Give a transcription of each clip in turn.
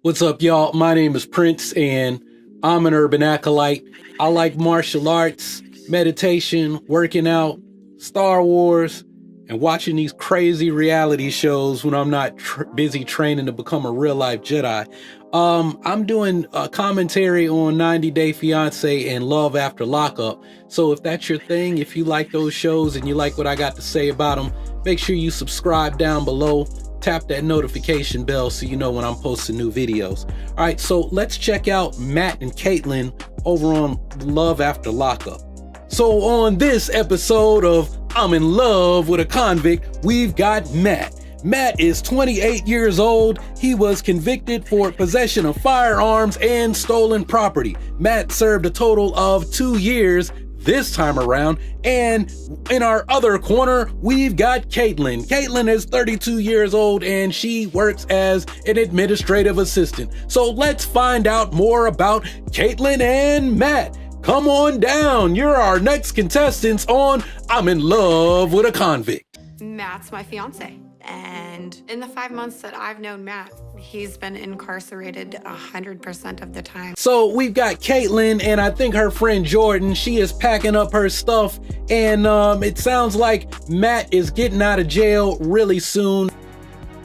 What's up, y'all? My name is Prince, and I'm an urban acolyte. I like martial arts, meditation, working out, Star Wars, and watching these crazy reality shows when I'm not busy training to become a real-life Jedi. I'm doing a commentary on 90 Day Fiancé and Love After Lockup. So if that's your thing, if you like those shows and you like what I got to say about them, make sure you subscribe down below. Tap that notification bell so you know when I'm posting new videos. All right, so let's check out Matt and Caitlyn over on Love After Lockup. So on this episode of I'm in Love with a Convict, we've got Matt. Matt is 28 years old. He was convicted for possession of firearms and stolen property. Matt served a total of 2 years this time around. And in our other corner, we've got Caitlyn. Caitlyn is 32 years old and she works as an administrative assistant. So let's find out more about Caitlyn and Matt. Come on down. You're our next contestants on I'm in Love with a Convict. Matt's my fiance. And in the 5 months that I've known Matt, he's been incarcerated 100% of the time. So we've got Caitlyn and I think her friend Jordan. She is packing up her stuff, and it sounds like Matt is getting out of jail really soon.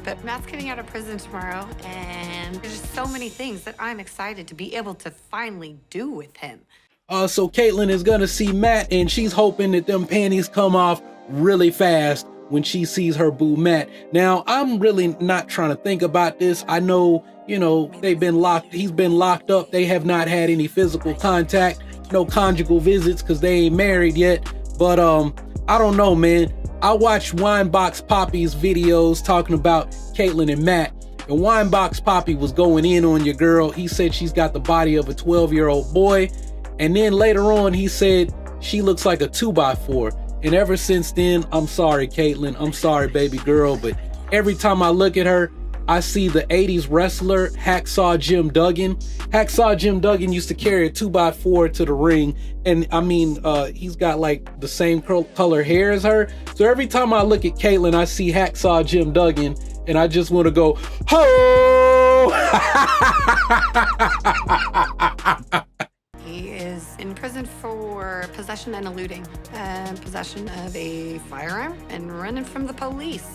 But Matt's getting out of prison tomorrow, and there's just so many things that I'm excited to be able to finally do with him. So Caitlyn is gonna see Matt, and she's hoping that them panties come off really fast when she sees her boo Matt. Now, I'm really not trying to think about this. I know, he's been locked up. They have not had any physical contact, no conjugal visits because they ain't married yet. But I don't know, man. I watched Winebox Poppy's videos talking about Caitlyn and Matt, and Winebox Poppy was going in on your girl. He said she's got the body of a 12-year-old boy. And then later on, he said she looks like a 2x4. And ever since then, I'm sorry, Caitlyn. I'm sorry, baby girl. But every time I look at her, I see the 80s wrestler, Hacksaw Jim Duggan. Hacksaw Jim Duggan used to carry a 2x4 to the ring. And I mean, he's got like the same color hair as her. So every time I look at Caitlyn, I see Hacksaw Jim Duggan. And I just want to go, ho! He is in prison for possession and eluding, possession of a firearm, and running from the police.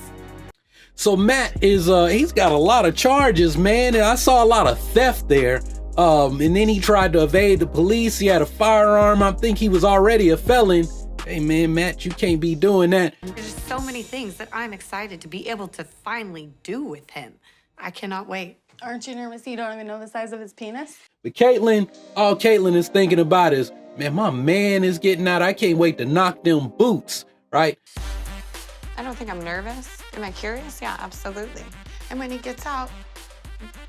So Matt is, he's got a lot of charges, man. And I saw a lot of theft there. And then he tried to evade the police. He had a firearm. I think he was already a felon. Hey, man, Matt, you can't be doing that. There's just so many things that I'm excited to be able to finally do with him. I cannot wait. Aren't you nervous you don't even know the size of his penis? But Caitlyn, all Caitlyn is thinking about is, man, my man is getting out. I can't wait to knock them boots, right? I don't think I'm nervous. Am I curious? Yeah, absolutely. And when he gets out,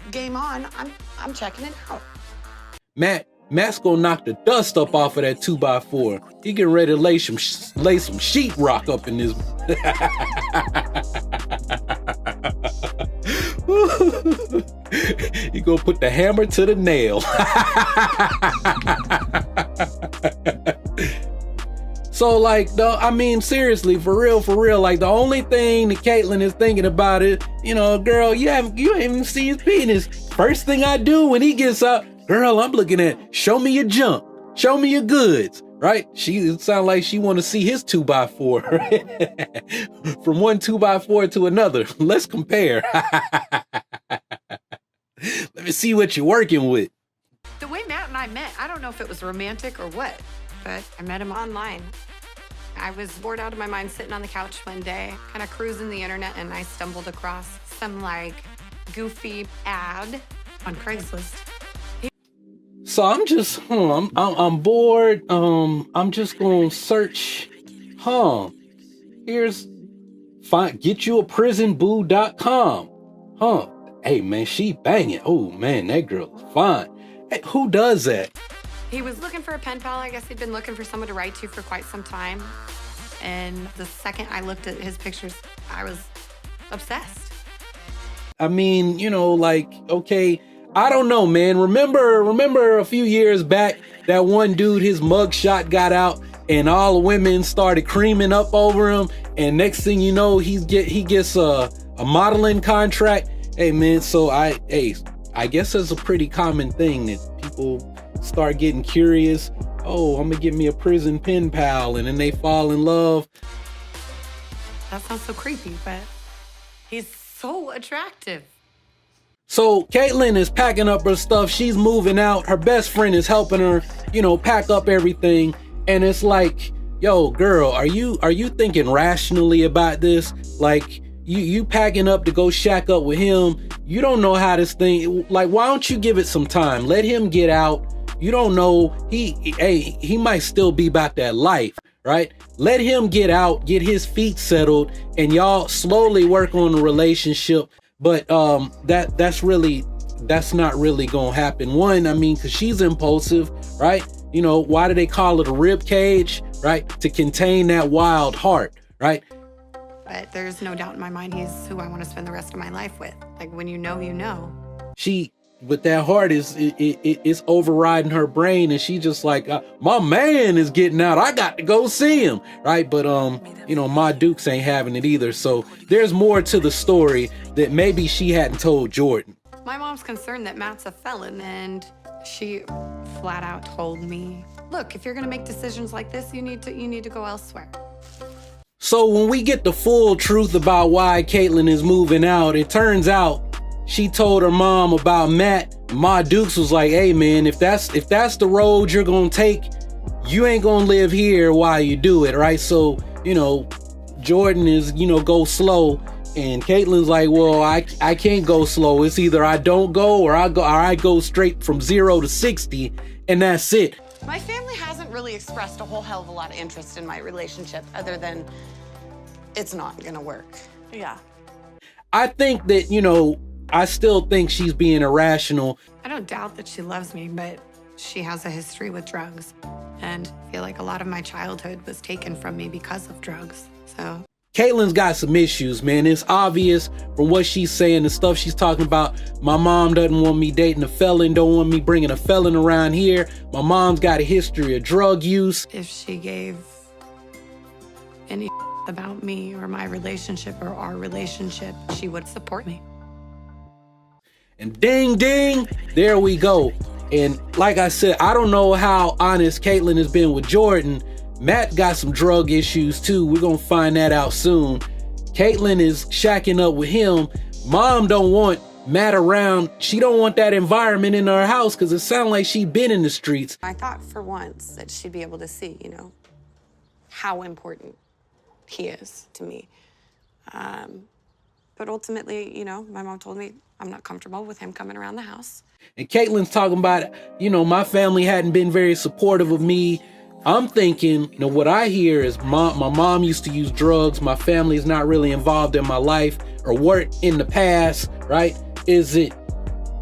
game on, I'm checking it out. Matt's gonna knock the dust up off of that 2x4. He getting ready to lay some sheetrock up in this. He gonna put the hammer to the nail. So like, seriously, for real, like the only thing that Caitlyn is thinking about is, girl, you haven't even seen his penis. First thing I do when he gets up, girl, I'm looking at, show me your junk, show me your goods, right? It sounds like she want to see his 2x4, right? From one 2x4 to another. Let's compare. Let me see what you're working with. The way Matt and I met, I don't know if it was romantic or what, but I met him online. I was bored out of my mind sitting on the couch one day, kind of cruising the internet, and I stumbled across some like goofy ad on Craigslist. So I'm just, I'm bored. I'm just gonna search, here's getyouaprisonboo.com. Hey man, she banging. Oh man, that girl is fine. Hey, who does that? He was looking for a pen pal. I guess he'd been looking for someone to write to for quite some time. And the second I looked at his pictures, I was obsessed. I mean, okay, I don't know, man. Remember a few years back, that one dude, his mugshot got out and all the women started creaming up over him. And next thing you know, he gets a modeling contract. Hey man, so I I guess it's a pretty common thing that people start getting curious. Oh, I'm gonna get me a prison pen pal, and then they fall in love. That sounds so creepy, but he's so attractive. So Caitlyn is packing up her stuff. She's moving out. Her best friend is helping her, pack up everything. And it's like, yo, girl, are you thinking rationally about this? Like, you packing up to go shack up with him. You don't know how this thing, like, why don't you give it some time? Let him get out. You don't know, he might still be about that life, right? Let him get out, get his feet settled, and y'all slowly work on the relationship. But that's not really gonna happen. One, I mean, because she's impulsive, right? Why do they call it a rib cage, right? To contain that wild heart, right? But there's no doubt in my mind he's who I want to spend the rest of my life with. Like, when you know, you know. She, with that heart, it's overriding her brain, and she just like, my man is getting out. I got to go see him, right? But Ma Dukes ain't having it either. So there's more to the story that maybe she hadn't told Jordan. My mom's concerned that Matt's a felon, and she flat out told me, look, if you're gonna make decisions like this, you need to go elsewhere. So when we get the full truth about why Caitlyn is moving out, it turns out she told her mom about Matt. Ma Dukes was like, hey man, if that's the road you're gonna take, you ain't gonna live here while you do it, right? So, Jordan is, go slow. And Caitlyn's like, well, I can't go slow. It's either I don't go or I go straight from 0 to 60, and that's it. My family hasn't really expressed a whole hell of a lot of interest in my relationship other than it's not gonna work. Yeah. I think that, I still think she's being irrational. I don't doubt that she loves me, but she has a history with drugs. And I feel like a lot of my childhood was taken from me because of drugs, so. Caitlyn's got some issues, man. It's obvious from what she's saying, the stuff she's talking about. My mom doesn't want me dating a felon, don't want me bringing a felon around here. My mom's got a history of drug use. If she gave any about me or my relationship or our relationship, she would support me. And ding, ding, there we go. And like I said, I don't know how honest Caitlyn has been with Jordan. Matt got some drug issues too. We're gonna find that out soon. Caitlyn is shacking up with him. Mom don't want Matt around. She don't want that environment in her house because it sounds like she been in the streets. I thought for once that she'd be able to see, how important he is to me. But ultimately, my mom told me I'm not comfortable with him coming around the house. And Caitlyn's talking about, my family hadn't been very supportive of me. I'm thinking, what I hear is my mom used to use drugs. My family is not really involved in my life or work in the past, right? Is it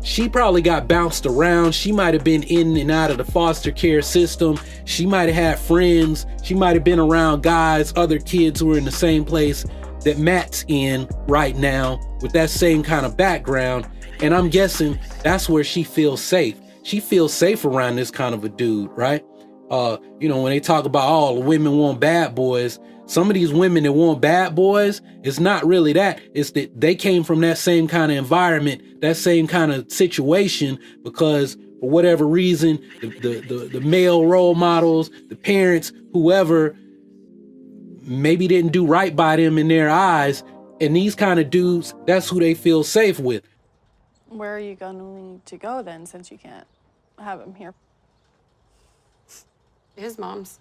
she probably got bounced around. She might have been in and out of the foster care system. She might have had friends. She might have been around guys, other kids who are in the same place that Matt's in right now with that same kind of background. And I'm guessing that's where she feels safe. She feels safe around this kind of a dude, right? When they talk about all the women want bad boys, some of these women that want bad boys, it's not really that. It's that they came from that same kind of environment, that same kind of situation, because for whatever reason, the male role models, the parents, whoever, maybe didn't do right by them in their eyes. And these kind of dudes, that's who they feel safe with. Where are you going to go then, since you can't have him here? His mom's.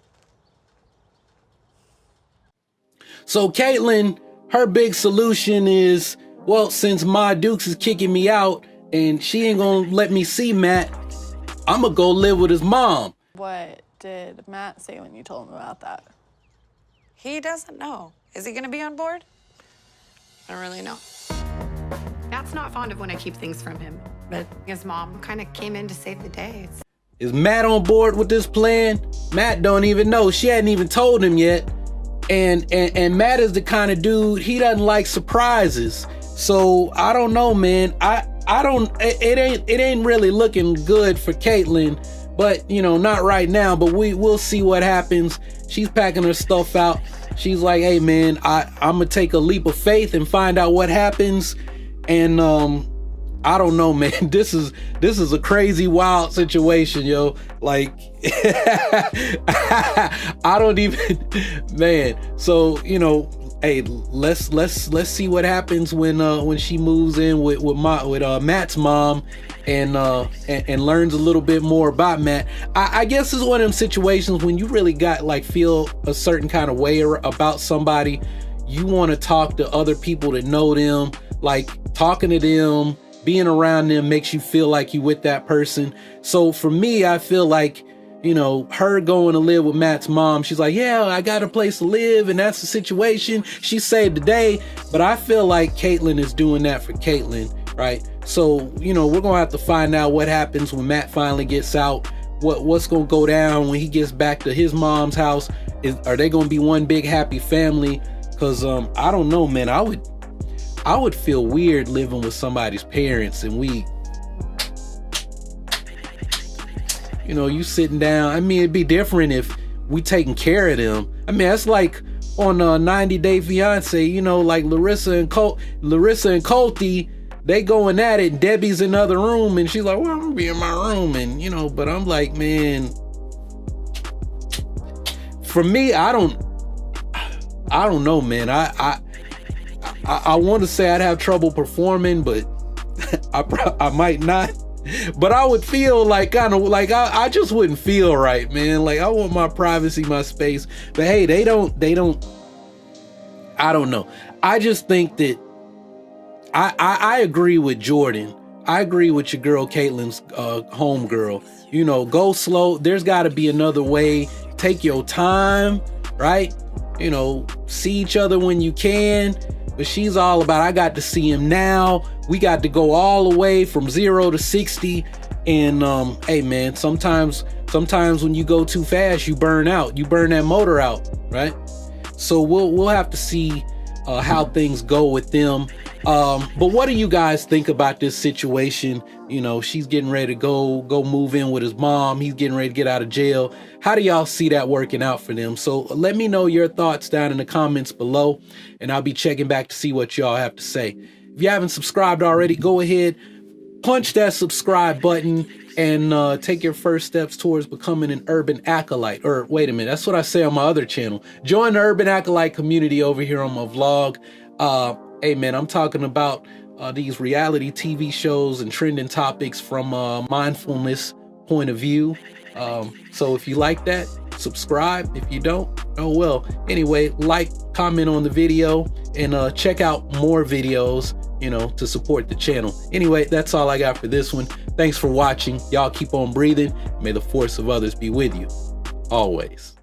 So Caitlyn, her big solution is, well, since Ma Dukes is kicking me out and she ain't gonna let me see Matt, I'm gonna go live with his mom. What did Matt say when you told him about that? He doesn't know. Is he gonna be on board? I don't really know. Matt's not fond of when I keep things from him, but his mom kind of came in to save the day. Is Matt on board with this plan? Matt don't even know. She hadn't even told him yet. And Matt is the kind of dude, he doesn't like surprises. So I don't know, man. It ain't really looking good for Caitlyn, but not right now, but we'll see what happens. She's packing her stuff out. She's like, hey man, I'm gonna take a leap of faith and find out what happens. And I don't know, man. This is a crazy, wild situation, yo. Like, I don't even, man. So, you know, hey, let's see what happens when she moves in with Matt's mom and learns a little bit more about Matt. I guess it's one of them situations when you really got like feel a certain kind of way about somebody. You want to talk to other people that know them, like talking to them, being around them makes you feel like you with that person. So for me, I feel like, you know, her going to live with Matt's mom, she's like, yeah, I got a place to live, and that's the situation. She saved the day. But I feel like Caitlyn is doing that for Caitlyn, right? So, you know, we're gonna have to find out what happens when Matt finally gets out. What's gonna go down when he gets back to his mom's house? Are they gonna be one big happy family? Because I don't know, man. I would feel weird living with somebody's parents, and you know, you sitting down. I mean, it'd be different if we taking care of them. I mean, that's like on 90 Day Fiance, you know, like Larissa and Colty, they going at it, and Debbie's in another room, and she's like, well, I'm gonna be in my room, and you know, but I'm like, man, for me, I don't know, man. I want to say I'd have trouble performing, but I might not. But I would feel like kind of like I just wouldn't feel right, man. Like I want my privacy, my space. But hey, they don't. I don't know. I just think that I agree with Jordan. I agree with your girl Caitlyn's home girl. You know, go slow. There's got to be another way. Take your time, right? You know, see each other when you can. But she's all about, I got to see him now. We got to go all the way from 0 to 60. And hey man, sometimes when you go too fast, you burn out. You burn that motor out, right? So we'll have to see how things go with them. But what do you guys think about this situation? You know, she's getting ready to go move in with his mom. He's getting ready to get out of jail. How do y'all see that working out for them? So let me know your thoughts down in the comments below, and I'll be checking back to see what y'all have to say. If you haven't subscribed already, go ahead, punch that subscribe button, and take your first steps towards becoming an urban acolyte. Or wait a minute, that's what I say on my other channel. Join the urban acolyte community over here on my vlog. Hey man, I'm talking about these reality TV shows and trending topics from a mindfulness point of view. So if you like that, subscribe. If you don't, oh well. Anyway, like, comment on the video, and check out more videos, you know, to support the channel. Anyway, that's all I got for this one. Thanks for watching. Y'all keep on breathing. May the force of others be with you always.